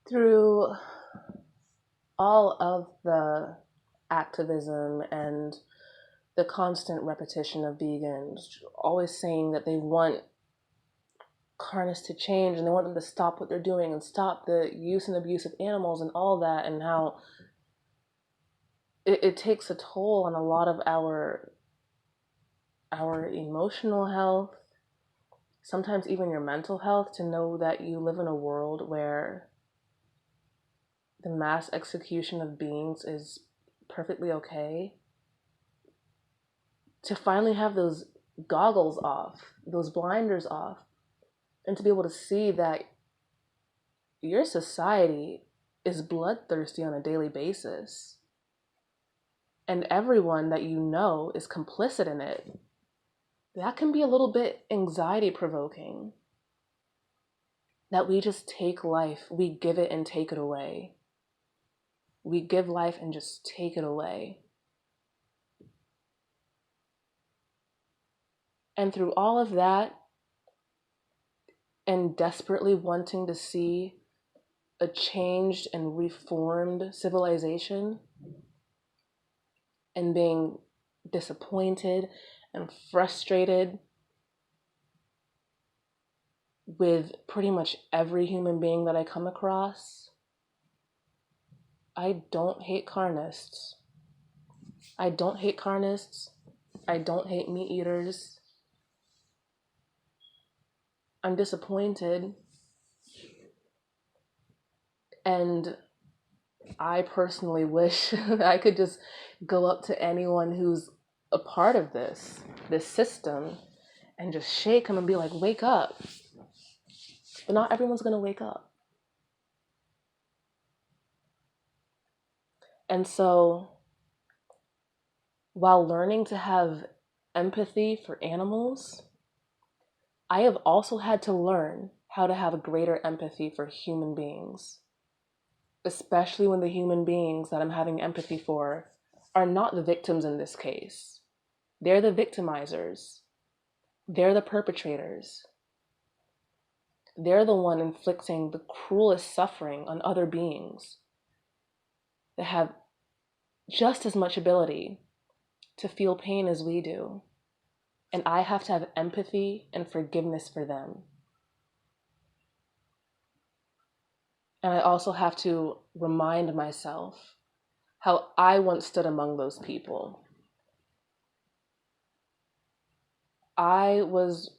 Through all of the activism and the constant repetition of vegans always saying that they want carnists to change and they want them to stop what they're doing and stop the use and abuse of animals and all that, and how it takes a toll on a lot of our emotional health, sometimes even your mental health, to know that you live in a world where the mass execution of beings is perfectly okay. To finally have those goggles off, those blinders off, and to be able to see that your society is bloodthirsty on a daily basis, and everyone that you know is complicit in it, that can be a little bit anxiety provoking. That we just take life, we give it and take it away. We give life and just take it away. And through all of that, and desperately wanting to see a changed and reformed civilization, and being disappointed and frustrated with pretty much every human being that I come across, I don't hate carnists. I don't hate carnists. I don't hate meat eaters. I'm disappointed. And I personally wish I could just go up to anyone who's a part of this system, and just shake them and be like, wake up. But not everyone's going to wake up. And so, while learning to have empathy for animals, I have also had to learn how to have a greater empathy for human beings, especially when the human beings that I'm having empathy for are not the victims in this case. They're the victimizers. They're the perpetrators. They're the one inflicting the cruelest suffering on other beings that have just as much ability to feel pain as we do. And I have to have empathy and forgiveness for them. And I also have to remind myself how I once stood among those people. I was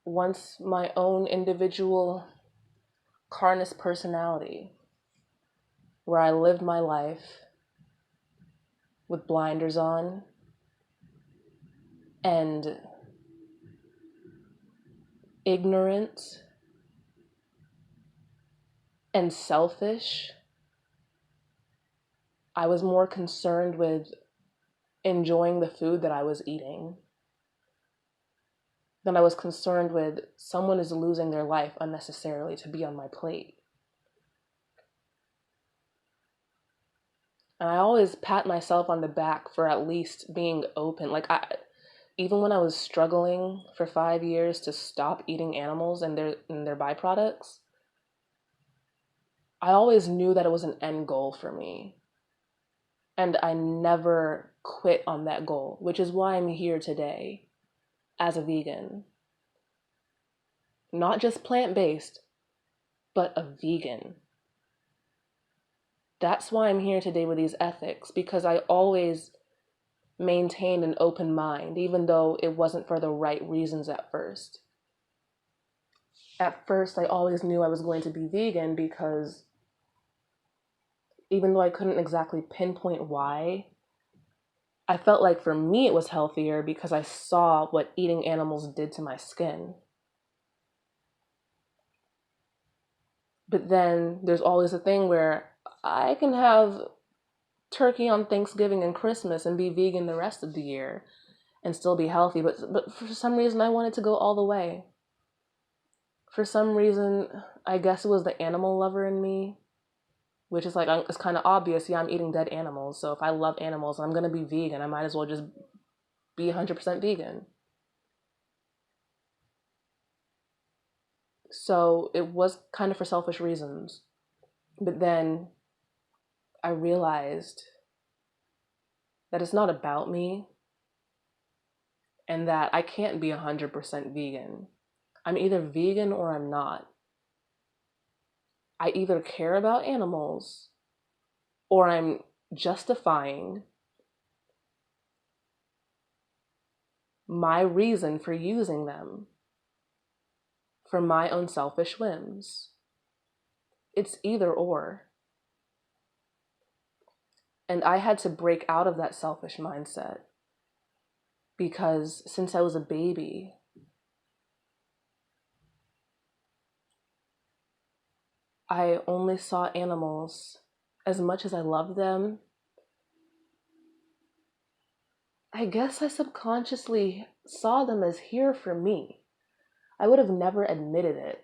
once my own individual carnist personality, where I lived my life with blinders on and ignorant and selfish. I was more concerned with enjoying the food that I was eating than I was concerned with someone is losing their life unnecessarily to be on my plate. And I always pat myself on the back for at least being open. Even when I was struggling for 5 years to stop eating animals and their byproducts, I always knew that it was an end goal for me. And I never quit on that goal, which is why I'm here today as a vegan. Not just plant-based, but a vegan. That's why I'm here today with these ethics, because I always maintained an open mind, even though it wasn't for the right reasons at first. At first, I always knew I was going to be vegan because even though I couldn't exactly pinpoint why, I felt like for me it was healthier because I saw what eating animals did to my skin. But then there's always a thing where I can have turkey on Thanksgiving and Christmas and be vegan the rest of the year and still be healthy. But for some reason, I wanted to go all the way. For some reason, I guess it was the animal lover in me, which is like, it's kind of obvious. Yeah, I'm eating dead animals. So if I love animals and I'm going to be vegan, I might as well just be 100% vegan. So it was kind of for selfish reasons. But then I realized that it's not about me and that I can't be 100% vegan. I'm either vegan or I'm not. I either care about animals or I'm justifying my reason for using them for my own selfish whims. It's either or. And I had to break out of that selfish mindset because since I was a baby, I only saw animals as much as I loved them. I guess I subconsciously saw them as here for me. I would have never admitted it.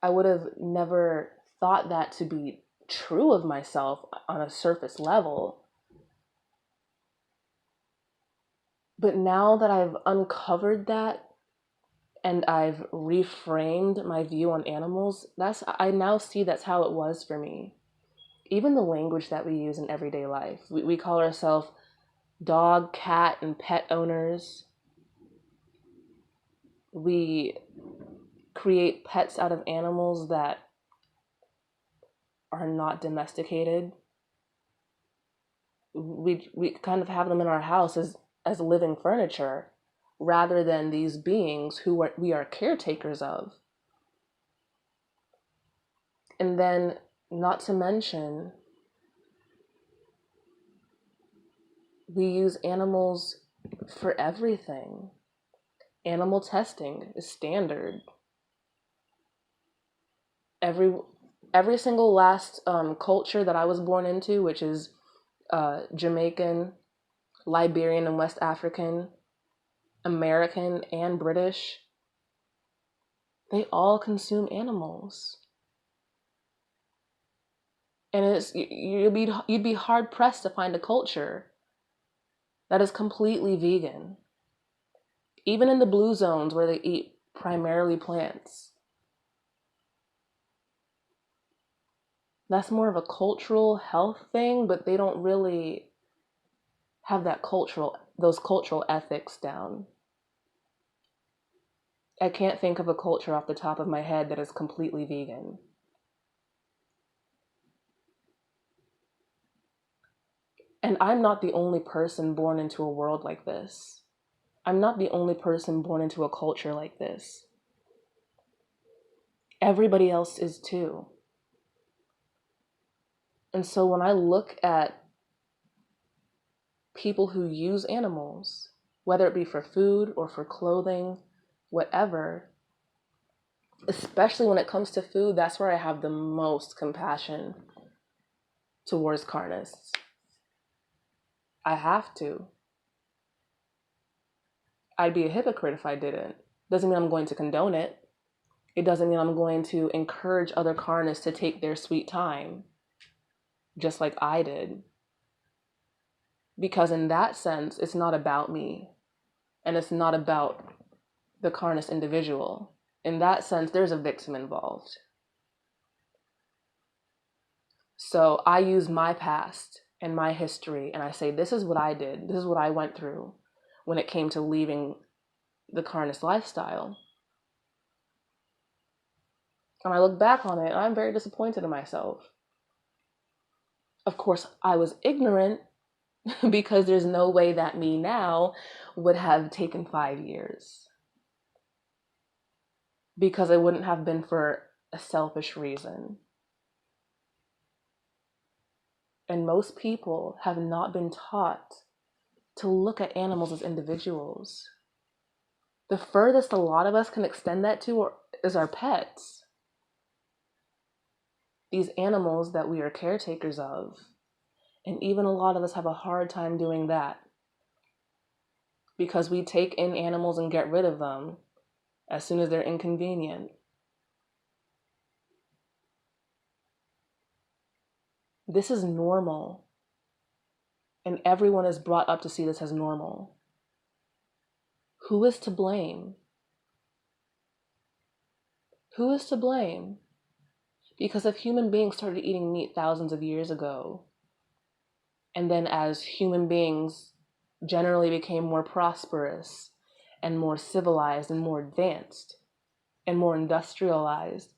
I would have never thought that to be true of myself on a surface level. But now that I've uncovered that and I've reframed my view on animals, I now see that's how it was for me. Even the language that we use in everyday life. We call ourselves dog, cat, and pet owners. We create pets out of animals that are not domesticated. We kind of have them in our house as living furniture rather than these beings we are caretakers of. And then, not to mention, we use animals for everything. Animal testing is standard. Every every single last culture that I was born into, which is Jamaican, Liberian, and West African, American, and British, they all consume animals. And you'd be hard pressed to find a culture that is completely vegan. Even in the blue zones where they eat primarily plants. That's more of a cultural health thing, but they don't really have those cultural ethics down. I can't think of a culture off the top of my head that is completely vegan. And I'm not the only person born into a world like this. I'm not the only person born into a culture like this. Everybody else is too. And so when I look at people who use animals, whether it be for food or for clothing, whatever, especially when it comes to food, that's where I have the most compassion towards carnists. I have to. I'd be a hypocrite if I didn't. Doesn't mean I'm going to condone it. It doesn't mean I'm going to encourage other carnists to take their sweet time, just like I did. Because in that sense, it's not about me, and it's not about the carnist individual. In that sense, there's a victim involved. So I use my past and my history, and I say, this is what I did. This is what I went through when it came to leaving the carnist lifestyle. And I look back on it, and I'm very disappointed in myself. Of course, I was ignorant because there's no way that me now would have taken 5 years. Because it wouldn't have been for a selfish reason. And most people have not been taught to look at animals as individuals. The furthest a lot of us can extend that to is our pets. These animals that we are caretakers of. And even a lot of us have a hard time doing that. Because we take in animals and get rid of them as soon as they're inconvenient. This is normal. And everyone is brought up to see this as normal. Who is to blame? Who is to blame? Because if human beings started eating meat thousands of years ago, and then as human beings generally became more prosperous and more civilized and more advanced and more industrialized,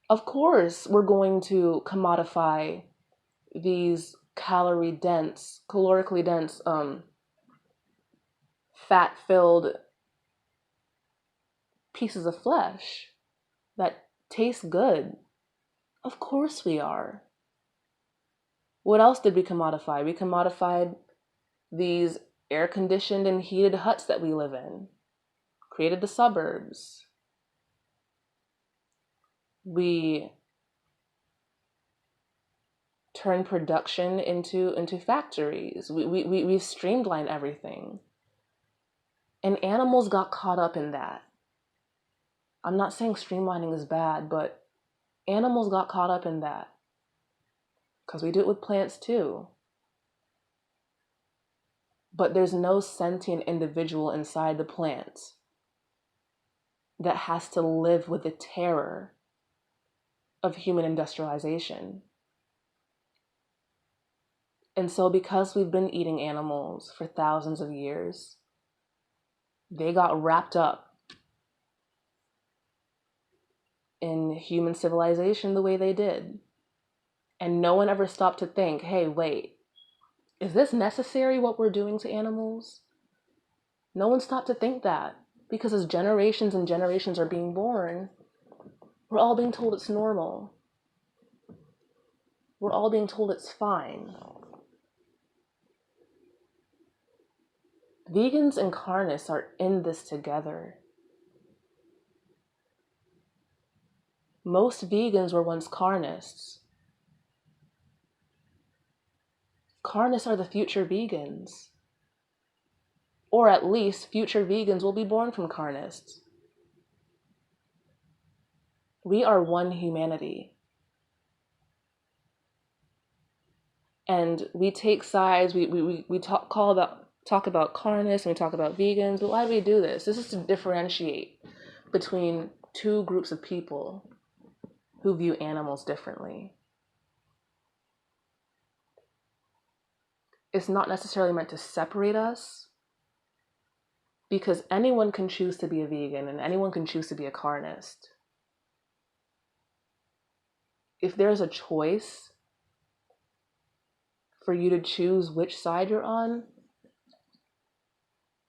of course we're going to commodify these calorically dense, fat-filled pieces of flesh that taste good. Of course we are. What else did we commodify? We commodified these air-conditioned and heated huts that we live in, created the suburbs. We turned production into factories. We've streamlined everything. And animals got caught up in that. I'm not saying streamlining is bad, but animals got caught up in that. Because we do it with plants too. But there's no sentient individual inside the plant that has to live with the terror of human industrialization. And so, because we've been eating animals for thousands of years, they got wrapped up in human civilization the way they did. And no one ever stopped to think, hey, wait, is this necessary what we're doing to animals? No one stopped to think that, because as generations and generations are being born, we're all being told it's normal. We're all being told it's fine. Vegans and carnists are in this together. Most vegans were once carnists. Carnists are the future vegans. Or at least future vegans will be born from carnists. We are one humanity. And we take sides, we talk about carnists and we talk about vegans, but why do we do this? This is to differentiate between two groups of people who view animals differently. It's not necessarily meant to separate us, because anyone can choose to be a vegan and anyone can choose to be a carnist. If there's a choice for you to choose which side you're on,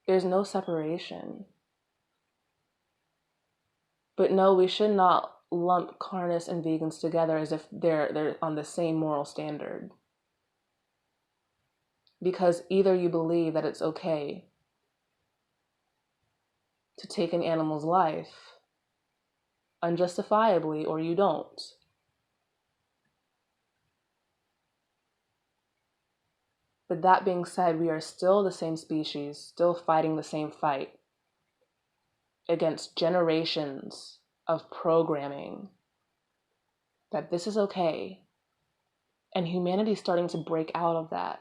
there's no separation. But no, we should not lump carnists and vegans together as if they're on the same moral standard. Because either you believe that it's okay to take an animal's life unjustifiably, or you don't. But that being said, we are still the same species, still fighting the same fight against generations of programming that this is okay. And humanity is starting to break out of that.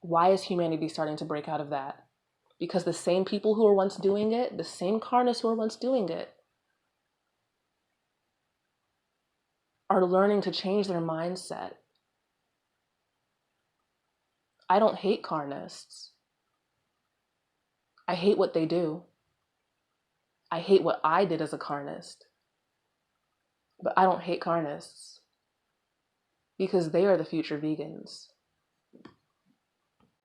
Why is humanity starting to break out of that? Because the same people who were once doing it, the same carnists who were once doing it, are learning to change their mindset. I don't hate carnists. I hate what they do. I hate what I did as a carnist. But I don't hate carnists, because they are the future vegans.